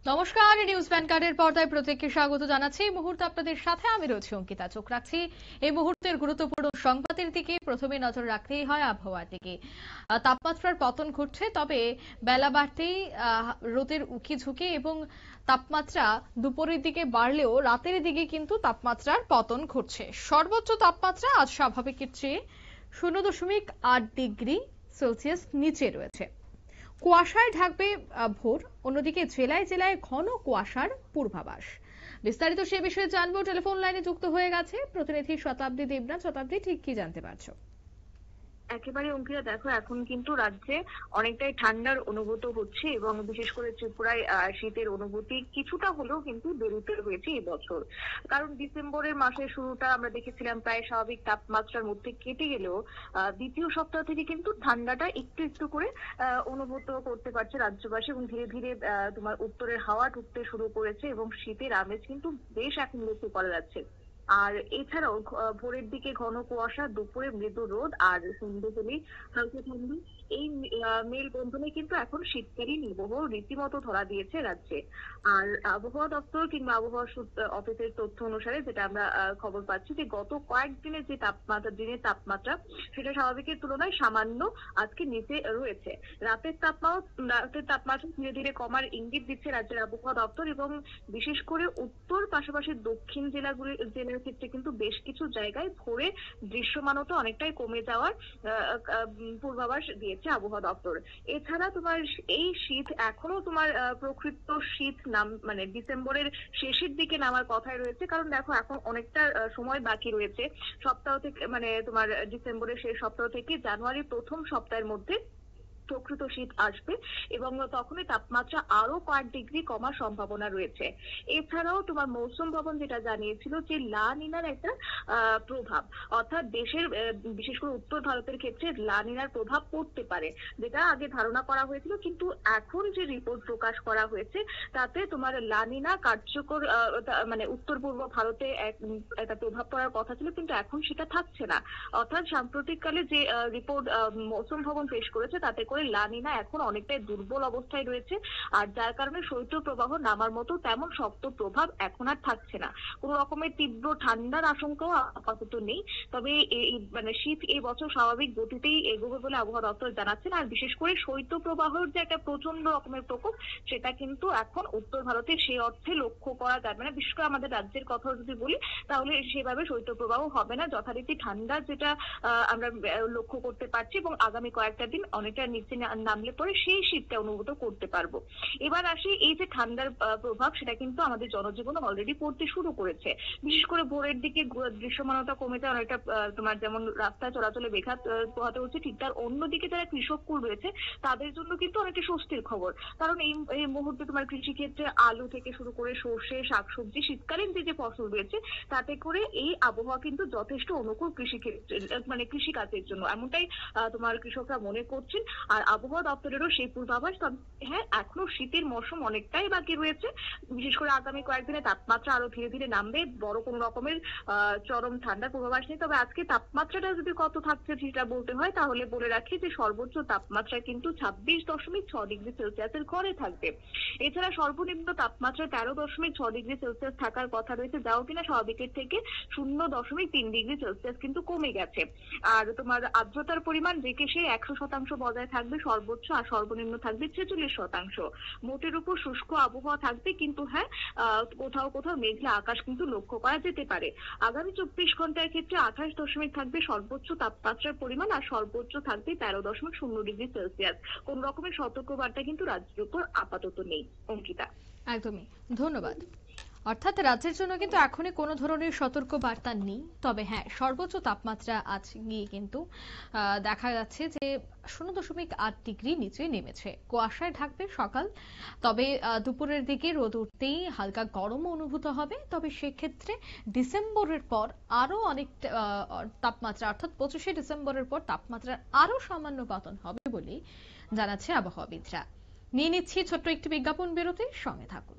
নমস্কার, নিউজ ভ্যানগার্ডের পর্দায় প্রত্যেককে স্বাগত জানাচ্ছি। এই মুহূর্তে আপনাদের সাথে আমি রয়েছি অঙ্কিতা। চোখ রাখছি এই মুহূর্তের গুরুত্বপূর্ণ সংবাদের দিকে। প্রথমে নজর রাখতেই হয় আবহাওয়ার দিকে। তাপমাত্রার পতন ঘটছে, তবে বেলা বাড়তেই রোদের উঁকি ঝুঁকি এবং তাপমাত্রা দুপুরের দিকে বাড়লেও রাতের দিকে কিন্তু তাপমাত্রার পতন ঘটছে। সর্বোচ্চ তাপমাত্রা আজ স্বাভাবিকের চেয়ে 0.8 ডিগ্রি সেলসিয়াস নিচে রয়েছে। কুয়াশায় ঢাকবে ভোর, অন্যদিকে জেলায় জেলায় ঘন কুয়াশার পূর্বাভাস। বিস্তারিত সে বিষয়ে জানবো। টেলিফোন লাইনে যুক্ত হয়ে গেছে প্রতিনিধি শতাব্দী দেবনাথ। শতাব্দী, ঠিক কি জানতে পারছো? একেবারে অঙ্কিতা, দেখো এখন কিন্তু রাজ্যে অনেকটাই ঠান্ডার অনুভূত হচ্ছে এবং বিশেষ করে ত্রিপুরায় শীতের অনুভূতি কিছুটা হলেও কিন্তু দেরিতে হয়েছে এবছর। কারণ ডিসেম্বরের মাসের শুরুটা আমরা দেখেছিলাম প্রায় স্বাভাবিক তাপমাত্রার মধ্যে কেটে গেলেও দ্বিতীয় সপ্তাহ থেকে কিন্তু ঠান্ডাটা একটু একটু করে অনুভূত করতে পারছে রাজ্যবাসী এবং ধীরে ধীরে তোমার উত্তরের হাওয়া ঢুকতে শুরু করেছে এবং শীতের আমেজ কিন্তু বেশ এখন লক্ষ্য করা যাচ্ছে। আর এছাড়াও ভোরের দিকে ঘন কুয়াশা, দুপুরে মৃদু রোদ আর সন্ধ্যে হলেই হালকা ঠান্ডা। এই মেলবন্ধনে কিন্তু এখন শীতকালীন নিবহ রীতিমতো ধরা দিয়েছে রাজ্যে। আর আবহাওয়া দপ্তর কিংবা আবহাওয়া অফিসের তথ্য অনুসারে যেটা আমরা খবর পাচ্ছি যে গত কয়েকদিনের যে দিনের তাপমাত্রা সেটা স্বাভাবিকের তুলনায় সামান্য আজকে নিচে রয়েছে। রাতের তাপমাত্রা ধীরে ধীরে কমার ইঙ্গিত দিচ্ছে রাজ্যের আবহাওয়া দপ্তর এবং বিশেষ করে উত্তর পাশাপাশি দক্ষিণ জেলার ক্ষেত্রে কিন্তু বেশ কিছু জায়গায় ভোরে দৃশ্যমানতা অনেকটাই কমে যাওয়ার পূর্বাভাস দিয়েছে আবহাওয়া দপ্তর। এছাড়া তোমার এই শীত এখনো তোমার প্রকৃত শীত মানে ডিসেম্বরের শেষের দিকে নামার কথাই রয়েছে। কারণ দেখো এখন অনেকটা সময় বাকি রয়েছে সপ্তাহ থেকে, মানে তোমার ডিসেম্বরের শেষ সপ্তাহ থেকে জানুয়ারির প্রথম সপ্তাহের মধ্যে প্রকৃত শীত আসবে এবং তখনই তাপমাত্রা আরো কয়েক ডিগ্রি কমার সম্ভাবনা রয়েছে। এছাড়াও তোমার মৌসুম ভবন যেটা জানিয়েছিল যে লা নিনার একটা প্রভাব, অর্থাৎ দেশের বিশেষ করে উত্তর ভারতের ক্ষেত্রে লা নিনার প্রভাব পড়তে পারে, যেটা আগে ধারণা করা হয়েছিল। কিন্তু এখন যে রিপোর্ট প্রকাশ করা হয়েছে তাতে তোমার লা নিনা কার্যকর, মানে উত্তর পূর্ব ভারতে একটা প্রভাব পড়ার কথা ছিল, কিন্তু এখন সেটা থাকছে না। অর্থাৎ সাম্প্রতিককালে যে রিপোর্ট মৌসুম ভবন পেশ করেছে তাতে লা নিনা এখন অনেকটাই দুর্বল অবস্থায় রয়েছে, আর যার কারণে শৈত্যপ্রবাহ নামার মতো তেমন শক্ত প্রভাব এখন আর থাকছে না। কোন রকমের তীব্র ঠান্ডার আশঙ্কাও আপাতত নেই। তবে মানে শীত এই বছর স্বাভাবিক গতিতেই এগোবে বলে আবহাওয়া দপ্তর জানাচ্ছেন। আর বিশেষ করে শৈত্যপ্রবাহের যে একটা প্রচন্ড রকমের প্রকোপ সেটা কিন্তু এখন উত্তর ভারতে সেই অর্থে লক্ষ্য করা যাবে না। বিশেষ করে আমাদের রাজ্যের কথা যদি বলি তাহলে সেভাবে শৈত্যপ্রবাহ হবে না, যথারীতি ঠান্ডা যেটা আমরা লক্ষ্য করতে পারছি এবং আগামী কয়েকটা দিন অনেকটা নামলে পরে সেই শীতটা অনুভূত করতে পারবো। এবার আসি এই যে ঠান্ডার প্রভাব, সেটা কিন্তু আমাদের জনজীবনে অলরেডি পড়তে শুরু করেছে। বিশেষ করে ভোরের দিকে দৃশ্যমানতা কমে যায় অনেকটা, তোমার যেমন রাস্তায় চলাচলে বেঘাত পোহাতে হচ্ছে, ঠিক তার অন্যদিকে যারা কৃষককুল রয়েছে তাদের জন্য কিন্তু অনেকটা স্বস্তির খবর। কারণ এই মুহূর্তে তোমার কৃষি ক্ষেত্রে আলু থেকে শুরু করে সর্ষে, শাকসবজি, শীতকালীন যে ফসল রয়েছে তাতে করে এই আবহাওয়া কিন্তু যথেষ্ট অনুকূল কৃষি ক্ষেত্রে, মানে কৃষিকাজের জন্য, এমনটাই তোমার কৃষকরা মনে করছেন। আর আবহাওয়া দপ্তরেরও সেই পূর্বাভাস। তবে হ্যাঁ, এখনো শীতের মৌসুম অনেকটাই বাকি রয়েছে। বিশেষ করে আগামী কয়েকদিনে তাপমাত্রা আরো ধীরে ধীরে নামবে, বড় কোনো রকমের চরম ঠান্ডার পূর্বাভাস নেই। তবে আজকে তাপমাত্রাটা যদি কত থাকছে সেটা বলতে হয় তাহলে বলে রাখি যে সর্বোচ্চ তাপমাত্রা কিন্তু 26.6 ডিগ্রি সেলসিয়াসের ঘরে থাকবে। এছাড়া সর্বনিম্ন তাপমাত্রা 13.6 ডিগ্রি সেলসিয়াস থাকার কথা রয়েছে, যাও কিনা স্বাভাবিকের থেকে 0.3 ডিগ্রি সেলসিয়াস কিন্তু কমে গেছে। আর তোমার আর্দ্রতার পরিমাণ যে 100% বজায় থাকবে সর্বোচ্চ, আর সর্বনিম্ন থাকবে 46%। মোটের উপর শুষ্ক আবহাওয়া থাকবে, কিন্তু হ্যাঁ কোথাও কোথাও মেঘলা আকাশ কিন্তু লক্ষ্য করা যেতে পারে। আগামী 24 ঘন্টার ক্ষেত্রে 28 থাকবে সর্বোচ্চ তাপমাত্রার পরিমাণ, আর সর্বোচ্চ থাকবে 13.0 ডিগ্রি সেলসিয়াস। কোন রকমের সতর্কবার্তা কিন্তু রাজ্যের উপর আপাতত নেই। অঙ্কিতা, একদমই ধন্যবাদ। অর্থাৎ রাজ্যের জন্য কিন্তু এখনই কোনো ধরনের সতর্ক বার্তা নেই। তবে হ্যাঁ, সর্বোচ্চ তাপমাত্রা আজ গিয়ে কিন্তু দেখা যাচ্ছে যে 0.8 ডিগ্রি নিচে নেমেছে। কুয়াশায় ঢাকবে সকাল, তবে দুপুরের দিকে রোদ উঠতেই হালকা গরম অনুভূত হবে। তবে সেক্ষেত্রে ডিসেম্বরের পর আরো অনেক তাপমাত্রা, অর্থাৎ 25শে ডিসেম্বরের পর তাপমাত্রার আরো সামান্য পতন হবে বলে জানাচ্ছে আবহাওয়াবিদরা। নিয়ে নিচ্ছি ছোট্ট একটি বিজ্ঞাপন বিরতি, সঙ্গে থাকুন।